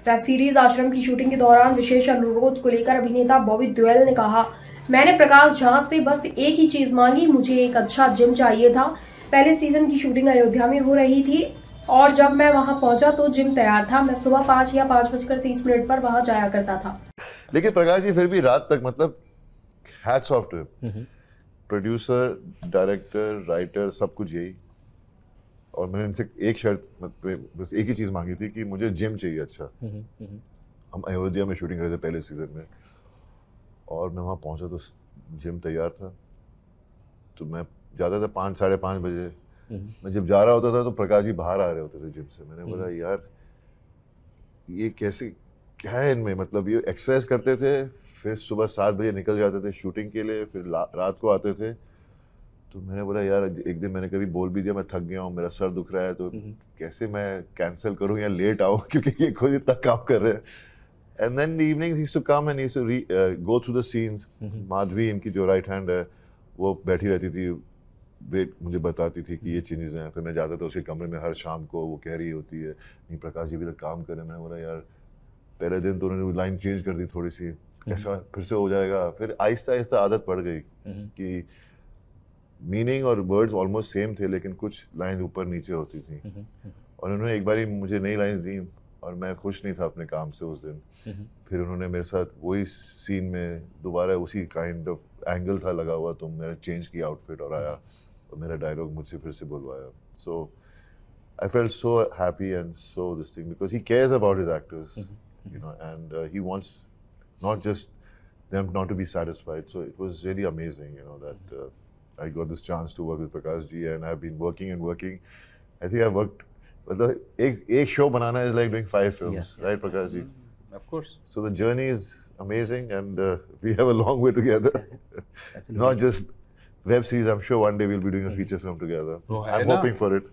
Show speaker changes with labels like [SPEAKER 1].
[SPEAKER 1] Web series आश्रम की shooting के दौरान विशेष अनुरोध को लेकर अभिनेता बॉबी देओल ने कहा, मैंने प्रकाश झा से बस एक ही चीज मांगी, मुझे एक अच्छा जिम चाहिए था। पहले सीजन की शूटिंग अयोध्या में हो रही थी और जब मैं वहां पहुंचा तो जिम तैयार था। मैं सुबह 5 या 5:30 पर वहां जाया करता था।
[SPEAKER 2] लेकिन प्रकाश जी फिर भी रात तक, मतलब hats off to him. Producer, director, writer, सब कुछ यही। और मैंने इनसे एक शर्त, मतलब बस एक ही चीज़ मांगी थी कि मुझे जिम चाहिए अच्छा। हम अयोध्या में शूटिंग कर रहे थे पहले सीजन में, और मैं वहाँ पहुँचा तो जिम तैयार था। तो मैं जाता था 5, साढ़े 5 बजे। मैं जब जा रहा होता था तो प्रकाश जी बाहर आ रहे होते थे जिम से। मैंने बोला यार ये कैसे, क्या है इनमें, मतलब ये एक्सरसाइज करते थे, फिर सुबह 7 बजे निकल जाते थे शूटिंग के लिए, फिर रात को आते थे। तो मैंने बोला यार एक दिन मैंने कभी बोल भी दिया मैं थक गया हूँ, मेरा सर दुख रहा है, तो कैसे मैं कैंसिल करूँ या लेट आऊँ क्योंकि ये खुद इतना काम कर रहे हैं। And then the evenings he used to come and he used to go through the scenes. Madhavi इनकी जो राइट हैंड है वो बैठी रहती थी, वेट मुझे बताती थी कि ये चीज़ें हैं। फिर मैं जाता था उसके कमरे में हर शाम को, वो कह रही होती है नहीं प्रकाश जी भी तो काम कर रहे हैं। मैंने बोला यार पहले दिन तो उन्होंने लाइन चेंज कर दी थोड़ी सी, ऐसा फिर से हो जाएगा। फिर आहिस्ता आहिस्ता आदत पड़ गई कि मीनिंग और वर्ड्स ऑलमोस्ट सेम थे, लेकिन कुछ लाइन ऊपर नीचे होती थी। और उन्होंने एक बारी मुझे नई लाइंस दी और मैं खुश नहीं था अपने काम से उस दिन। फिर उन्होंने मेरे साथ वही सीन में दोबारा उसी काइंड ऑफ एंगल था लगा हुआ, तो मैंने चेंज किया आउटफिट और आया और मेरा डायलॉग मुझसे फिर से बुलवाया। सो I felt so happy and so this thing because he cares about his actors, you know, and he wants not just them not to be satisfied. So it was really amazing, you know, that I got this chance to work with Prakash ji, and I've been working and working. I think I've worked. मतलब एक show banana is like doing 5 films, right, Prakash ji?
[SPEAKER 3] Of course.
[SPEAKER 2] So the journey is amazing, and we have a long way together. Not just web series. I'm sure one day we'll be doing a feature film together.
[SPEAKER 3] वो है
[SPEAKER 2] I'm
[SPEAKER 3] ना,
[SPEAKER 2] hoping for it.